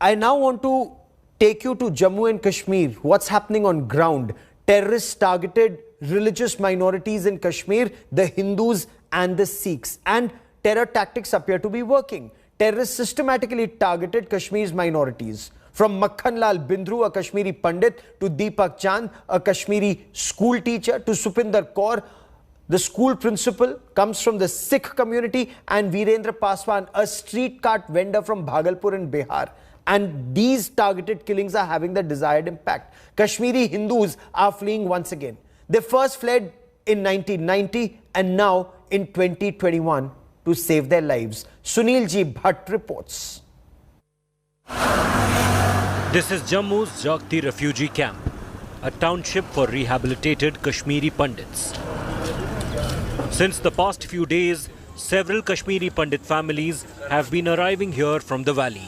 I now want to take you to Jammu and Kashmir. What's happening on ground? Terrorists targeted religious minorities in Kashmir, the Hindus and the Sikhs. And terror tactics appear to be working. Terrorists systematically targeted Kashmir's minorities. From Makhan Lal Bindru, a Kashmiri Pandit, to Deepak Chand, a Kashmiri school teacher, to Supinder Kaur, the school principal, comes from the Sikh community, and Virendra Paswan, a street cart vendor from Bhagalpur in Bihar. And these targeted killings are having the desired impact. Kashmiri Hindus are fleeing once again. They first fled in 1990 and now in 2021 to save their lives. Sunil G. Bhatt reports. This is Jammu's Jagti refugee camp, a township for rehabilitated Kashmiri Pandits. Since the past few days, several Kashmiri Pandit families have been arriving here from the valley,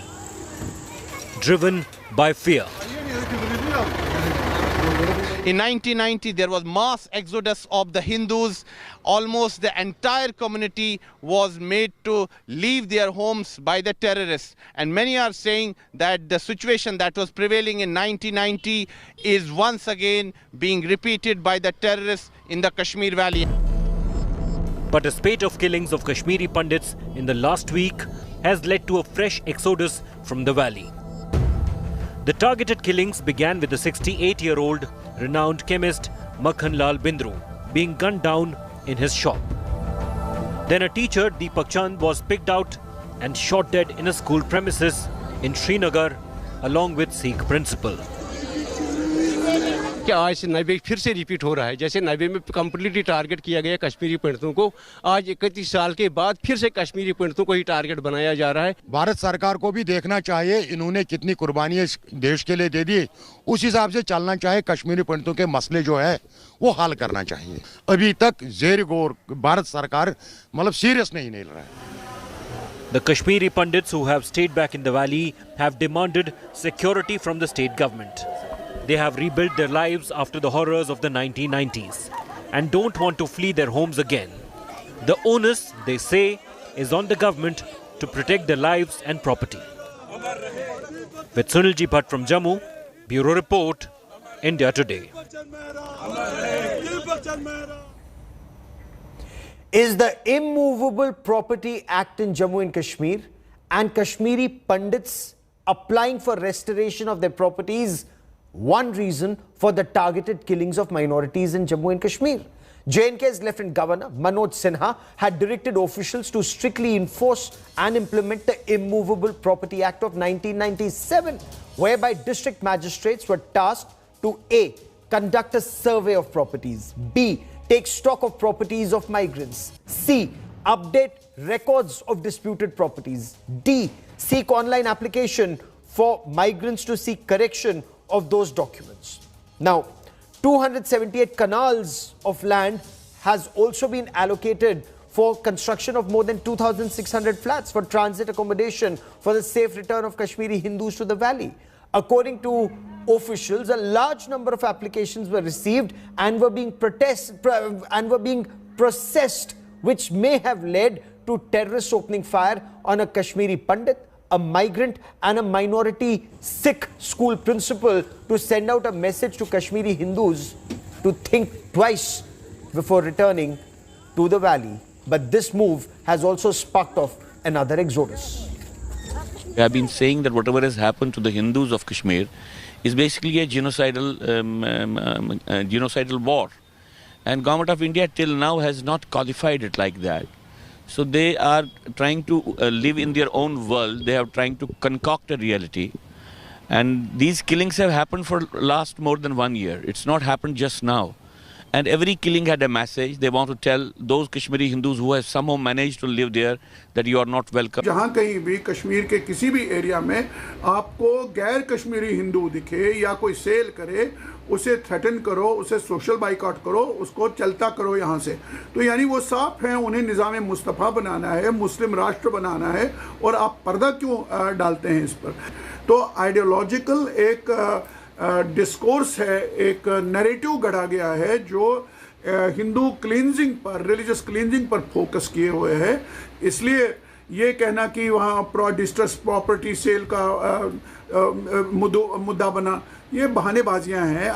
driven by fear. In 1990, there was mass exodus of the Hindus. Almost the entire community was made to leave their homes by the terrorists. And many are saying that the situation that was prevailing in 1990 is once again being repeated by the terrorists in the Kashmir Valley. But a spate of killings of Kashmiri Pandits in the last week has led to a fresh exodus from the valley. The targeted killings began with the 68-year-old renowned chemist Makhan Lal Bindru being gunned down in his shop. Then a teacher, Deepak Chand, was picked out and shot dead in a school premises in Srinagar along with Sikh principal. कि आज से 90 फिर से repeat हो रहा है. जैसे 90 में कंप्लीटली टारगेट किया गया कश्मीरी पंडितों को, आज 31 साल के बाद फिर से कश्मीरी पंडितों को ही टारगेट बनाया जा रहा है. भारत सरकार को भी देखना चाहिए इन्होंने कितनी कुर्बानियां देश के लिए दे दी, उस हिसाब से चलना चाहिए. कश्मीरी पंडितों के मसले जो है वो हल करना चाहिए. अभी तक जेर गौर भारत सरकार मतलब सीरियस नहीं ले रहा है. The Kashmiri Pandits who have stayed back in the valley have demanded security from the state government. They have rebuilt their lives after the horrors of the 1990s and don't want to flee their homes again. The onus, they say, is on the government to protect their lives and property. With Sunil G. Bhatt from Jammu, Bureau Report, India Today. Is the Immovable Property Act in Jammu and Kashmir and Kashmiri Pandits applying for restoration of their properties one reason for the targeted killings of minorities in Jammu and Kashmir? J&K's Lieutenant Governor Manoj Sinha had directed officials to strictly enforce and implement the Immovable Property Act of 1997, whereby district magistrates were tasked to A. Conduct a survey of properties, B. Take stock of properties of migrants, C. Update records of disputed properties, D. Seek online application for migrants to seek correction of those documents. Now, 278 canals of land has also been allocated for construction of more than 2,600 flats for transit accommodation for the safe return of Kashmiri Hindus to the valley. According to officials, a large number of applications were received and were being processed, which may have led to terrorists opening fire on a Kashmiri Pandit, a migrant and a minority Sikh school principal to send out a message to Kashmiri Hindus to think twice before returning to the valley. But this move has also sparked off another exodus. We have been saying that whatever has happened to the Hindus of Kashmir is basically a genocidal war. And Government of India till now has not codified it like that. So they are trying to live in their own world. They are trying to concoct a reality. And these killings have happened for last more than 1 year. It's not happened just now. And every killing had a message. They want to tell those Kashmiri Hindus who have somehow managed to live there that you are not welcome. जहाँ कहीं भी कश्मीर के किसी भी area में आपको गैर कश्मीरी हिंदू दिखे या कोई सेल करे, उसे थ्रेटन करो, उसे सोशल बाइकआउट करो, उसको चलता करो यहाँ से. तो यानी वो साफ हैं, उन्हें निज़ाम मुस्तफ़ा बनाना है, मुस्लिम राष्ट्र बनाना है, और आप पर्दा क्यों डालते हैं इस पर? तो आइडियोलॉजिकल एक डिस्कोर्स है, एक नैरेटिव गढ़ा गया है जो हिंदू क्लींजिंग पर, रिलीजियस क्लींजिंग पर फोकस किए हुए है. इसलिए ये कहना कि वहाँ डिस्ट्रेस प्रॉपर्टी सेल का मुद्दा बना, ये बहानेबाजियां हैं.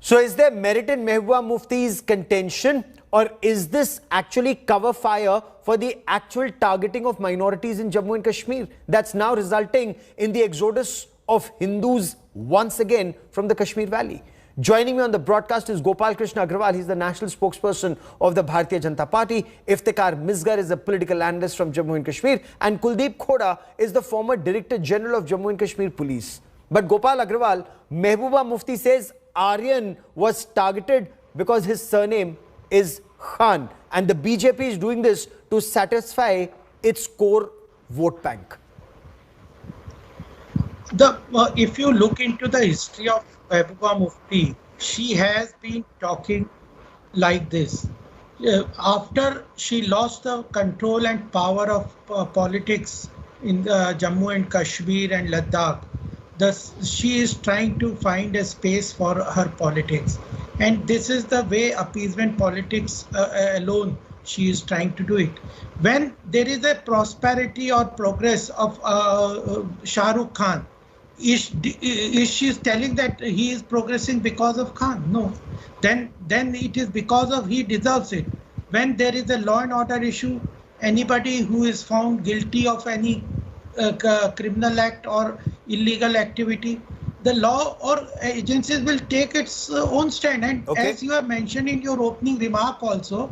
So is there merit in Mehbooba Mufti's contention, or is this actually cover fire for the actual targeting of minorities in Jammu and Kashmir that's now resulting in the exodus of Hindus once again from the Kashmir Valley? Joining me on the broadcast is Gopal Krishna Agrawal. He's the national spokesperson of the Bharatiya Janata Party. Iftikhar Misgar is a political analyst from Jammu and Kashmir. And Kuldeep Khoda is the former Director General of Jammu and Kashmir Police. But Gopal Agrawal, Mehbooba Mufti says Aryan was targeted because his surname is Khan. And the BJP is doing this to satisfy its core vote bank. If you look into the history of Mehbooba Mufti, she has been talking like this. After she lost the control and power of politics in Jammu and Kashmir and Ladakh, she is trying to find a space for her politics. And this is the way appeasement politics alone she is trying to do it. When there is a prosperity or progress of Shah Rukh Khan, is she telling that he is progressing because of Khan? No. Then it is because of he deserves it. When there is a law and order issue, anybody who is found guilty of any criminal act or illegal activity, the law or agencies will take its own stand. And as you have mentioned in your opening remark also,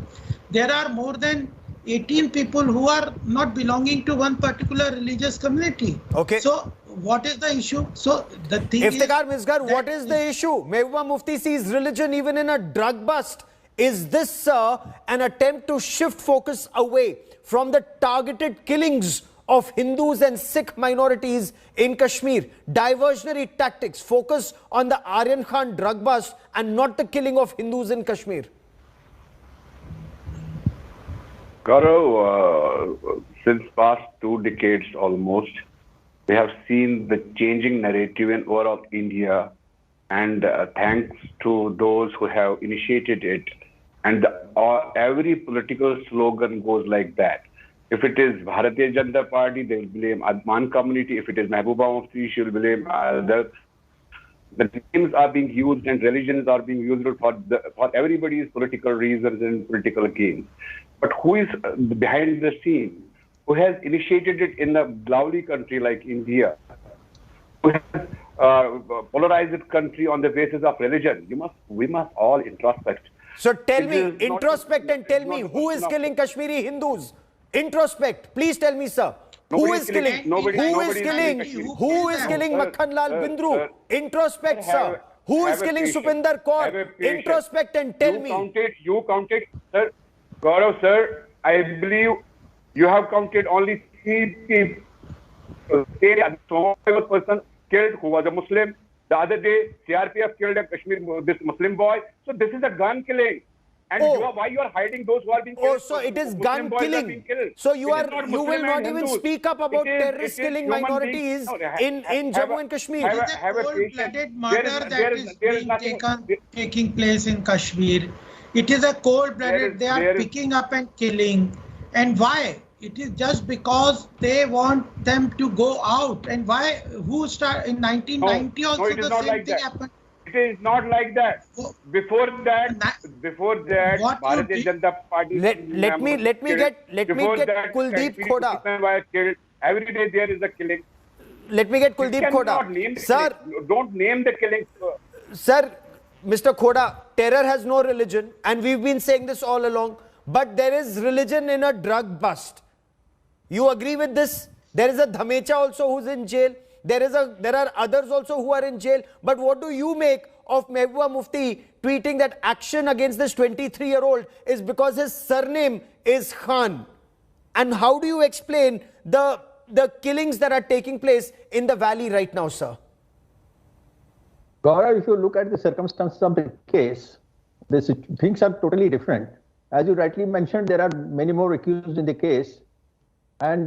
there are more than 18 people who are not belonging to one particular religious community. So what is the issue? So the thing Iftikhar Misgar, what is the issue? Mehbooba Mufti sees religion even in a drug bust. Is this an attempt to shift focus away from the targeted killings of Hindus and Sikh minorities in Kashmir? Diversionary tactics, focus on the Aryan Khan drug bust and not the killing of Hindus in Kashmir. Gaurav, since past 2 decades almost, we have seen the changing narrative in overall India, and thanks to those who have initiated it. And every political slogan goes like that. If it is Bharatiya Janata Party, they will blame Adman community. If it is Mehbooba Mufti, she will blame others. The names are being used and religions are being used for everybody's political reasons and political gains. But who is behind the scene? Who has initiated it in a lovely country like India? Who has polarized the country on the basis of religion? We must all introspect. So tell me, introspect and tell me, who is killing Kashmiri Hindus? Introspect. Please tell me, sir. Who is killing? Who is killing Makhan Lal Bindru? Introspect, sir. Who is killing Supinder Kaur? Introspect and tell me. You counted, sir. Gaurav, sir, I believe you have counted only 3 people. One person killed who was a Muslim. The other day, CRPF killed this Muslim boy. So this is a gun killing. And why you are hiding those who are being killed? So it is gun killing. So you will not even speak up about terrorist killing minorities in Jammu and Kashmir. It is a cold-blooded murder that is being taking place in Kashmir. It is a cold-blooded, they are picking up and killing. And why? It is just because they want them to go out. And why? Who started in 1990 also the same thing happened? It is not like that. Before that, Bharatiya Janata Party. Let me get Kuldeep Khoda. Every day there is a killing. Let me get Kuldeep Khoda. Sir, don't name the killing. Sir, Mr. Khoda, terror has no religion, and we've been saying this all along. But there is religion in a drug bust. You agree with this? There is a Dhamecha also who's in jail. There are others also who are in jail. But what do you make of Mehbooba Mufti tweeting that action against this 23-year-old is because his surname is Khan? And how do you explain the killings that are taking place in the valley right now, sir? Gaurav, if you look at the circumstances of the case, things are totally different. As you rightly mentioned, there are many more accused in the case, and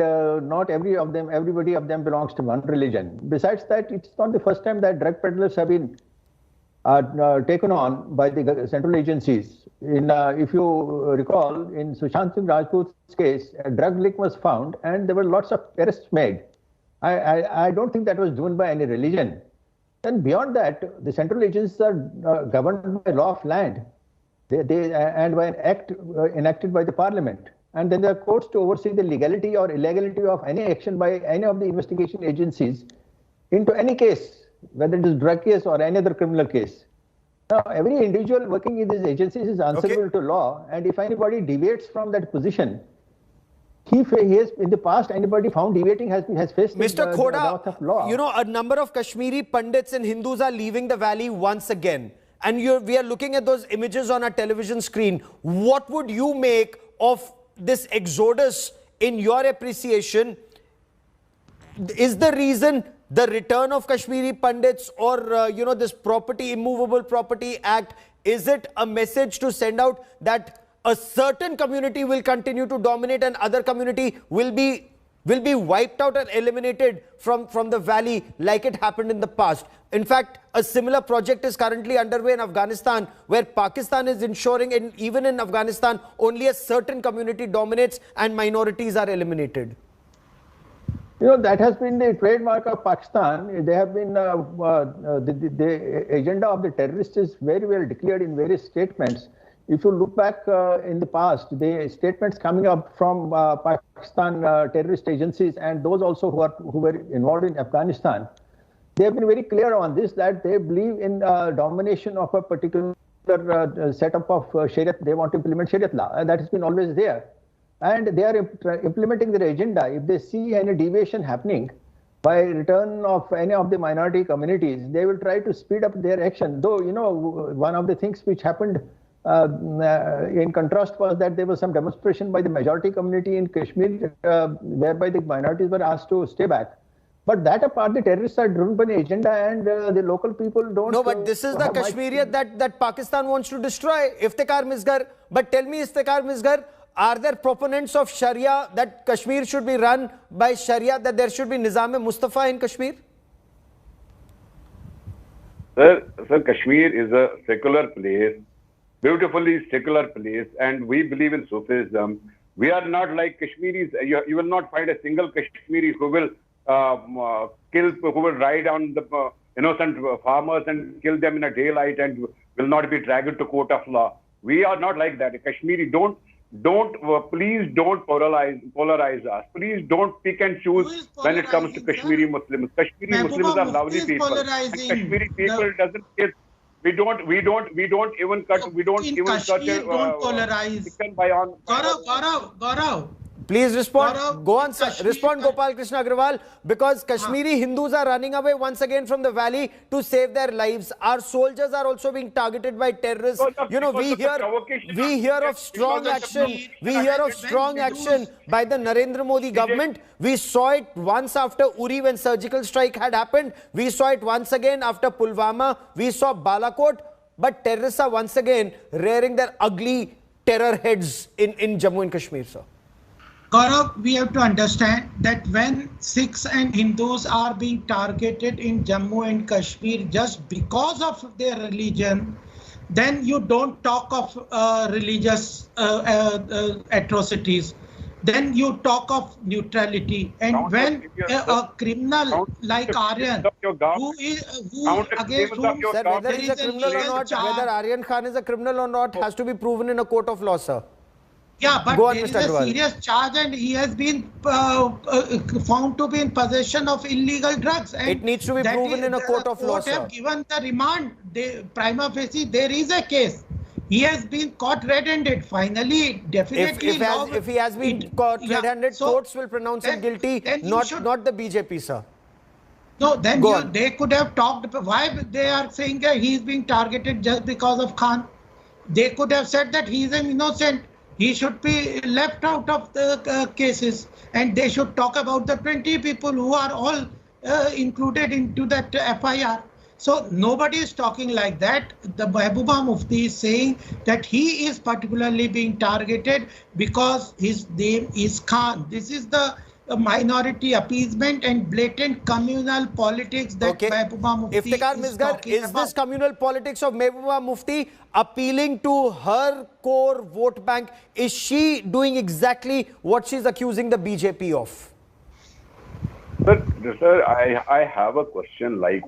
not everybody of them belongs to one religion. Besides that, it's not the first time that drug peddlers have been are taken on by the central agencies. If you recall, in Sushant Singh Rajput's case, a drug leak was found and there were lots of arrests made. I don't think that was driven by any religion. And beyond that, the central agencies are governed by law of land and by an act enacted by the parliament. And then there are courts to oversee the legality or illegality of any action by any of the investigation agencies into any case, whether it is drug case or any other criminal case. Now, every individual working in these agencies is answerable to law, and if anybody deviates from that position, he has, in the past, anybody found deviating has faced Mr. the wrath of law. Khoda, you know, a number of Kashmiri Pandits and Hindus are leaving the valley once again. And we are looking at those images on our television screen. What would you make of this exodus in your appreciation? Is the reason the return of Kashmiri Pandits or, you know, this Immovable Property Act, is it a message to send out that a certain community will continue to dominate and other community will be wiped out and eliminated from the valley like it happened in the past? In fact, a similar project is currently underway in Afghanistan, where Pakistan is ensuring, and even in Afghanistan, only a certain community dominates and minorities are eliminated. You know, that has been the trademark of Pakistan. They have been, the agenda of the terrorists is very well declared in various statements. If you look back in the past, the statements coming up from Pakistan terrorist agencies and those also who were involved in Afghanistan, they have been very clear on this, that they believe in domination of a particular setup of Shariat. They want to implement Shariat law, and that has been always there. And they are implementing their agenda. If they see any deviation happening by return of any of the minority communities, they will try to speed up their action. Though, you know, one of the things which happened in contrast was that there was some demonstration by the majority community in Kashmir, whereby the minorities were asked to stay back. But that apart, the terrorists are driven by the agenda, and the local people don't. No, but this is the Kashmiriyat that Pakistan wants to destroy. Iftikhar Misgar. But tell me, Iftikhar Misgar, are there proponents of Sharia that Kashmir should be run by Sharia, that there should be Nizam-e-Mustafa in Kashmir? Sir, Kashmir is a secular place, beautifully secular place, and we believe in Sufism. We are not like Kashmiris. You will not find a single Kashmiri who will who will ride on the innocent farmers and kill them in a daylight and will not be dragged to court of law. We are not like that. Kashmiri, please don't polarize us. Please don't pick and choose when it comes to Kashmiri Muslims. Kashmiri Muslims are lovely people. Kashmiri people doesn't get. We don't even cut polarize. chicken by on. Gaurav. Please respond. Gaurav, Go on, sir. Respond, Gopal Krishna Agrawal, because Kashmiri Hindus are running away once again from the valley to save their lives. Our soldiers are also being targeted by terrorists. You know, we hear of strong action. We hear of strong action by the Narendra Modi government. We saw it once after Uri when surgical strike had happened. We saw it once again after Pulwama. We saw Balakot. But terrorists are once again rearing their ugly terror heads in Jammu and Kashmir, sir. Gaurav, we have to understand that when Sikhs and Hindus are being targeted in Jammu and Kashmir just because of their religion, then you don't talk of religious atrocities. Then you talk of neutrality. And when a criminal like Aryan, who against whom Sir, whether he's a criminal or not, whether Aryan Khan is a criminal or not, has to be proven in a court of law, sir. Yeah, but there is a serious charge and he has been found to be in possession of illegal drugs. And it needs to be proven in a court of law, sir. Have given the remand. Prima facie, there is a case. He has been caught red-handed. Finally, definitely. If he has been caught red-handed, courts will pronounce him guilty, not the BJP, sir. No, then they could have talked. Why they are saying that he is being targeted just because of Khan? They could have said that he is an innocent. He should be left out of the cases, and they should talk about the 20 people who are all included into that FIR. So nobody is talking like that. The Mehbooba Mufti is saying that he is particularly being targeted because his name is Khan. This is the minority appeasement and blatant communal politics that Mehbooba Mufti Iftikhar is Misgar, talking is about. this communal politics of Mehbooba Mufti appealing to her core vote bank? Is she doing exactly what she's accusing the BJP of? Sir, I have a question like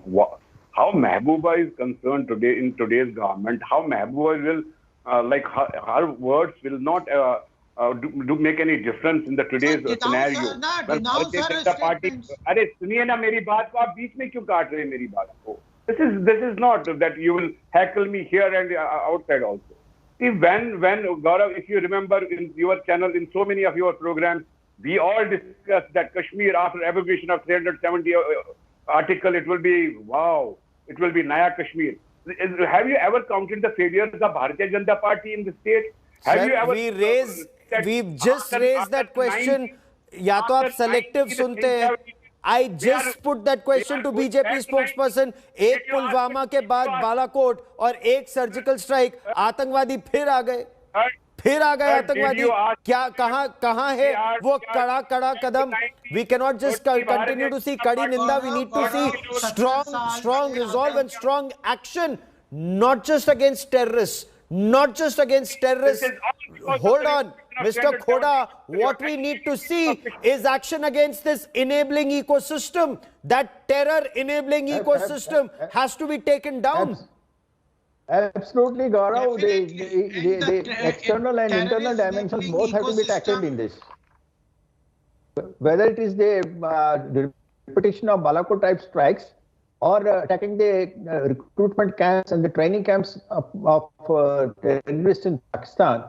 how Mehbooba is concerned today in today's government, how Mehbooba will, like her words will not do make any difference in the today's scenario. Bharatiya Janata party, अरे सुनिए ना मेरी बात को, आप बीच में क्यों काट रहे हैं मेरी बात को? This is not that you will heckle me here and outside also. See, when Gaurav, if you remember in your channel, in so many of your programs, we all discussed that Kashmir after abrogation of 370 article, it will be wow, it will be Naya Kashmir. Have you ever counted the failures of Bharatiya Janata Party in the state? Have you ever? We've just raised that question. या तो आप selective सुनते हैं. I just put that question to BJP spokesperson. एक पुलवामा के बाद बालाकोट और एक सर्जिकल स्ट्राइक, आतंकवादी फिर आ गए आतंकवादी. क्या कहां है वो कड़ा कदम? We cannot just continue to see कड़ी निंदा. We need to see strong resolve and strong action, not just against terrorists. Hold on, Mr. Khoda, what we need to see is action against this enabling ecosystem. That terror enabling ecosystem has to be taken down. Absolutely, Gaurav. The external and internal dimensions both have to be tackled in this. Whether it is the repetition of Balakot type strikes, or attacking the recruitment camps and the training camps of terrorists in Pakistan,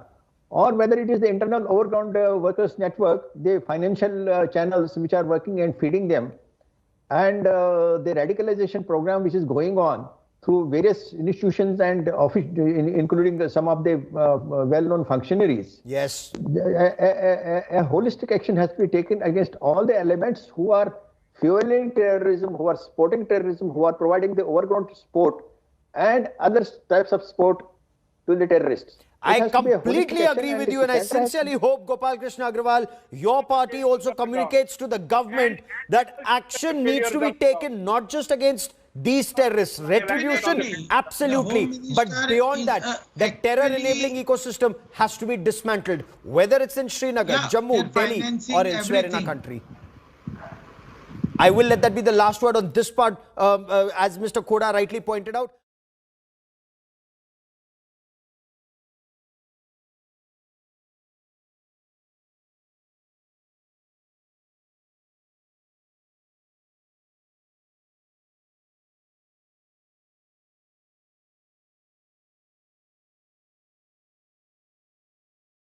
or whether it is the internal overground workers network, the financial channels which are working and feeding them, and the radicalization program which is going on through various institutions and including some of the well-known functionaries. Yes. A holistic action has to be taken against all the elements who are fueling terrorism, who are supporting terrorism, who are providing the overground support and other types of support to the terrorists. I completely agree with you, and I sincerely hope, Gopal Krishna Agarwal, your party also communicates to the government that action needs to be taken not just against these terrorists. Retribution, absolutely, but beyond that, the terror-enabling ecosystem has to be dismantled, whether it's in Srinagar, Jammu, Delhi, or elsewhere in our country. I will let that be the last word on this part, as Mr. Khoda rightly pointed out.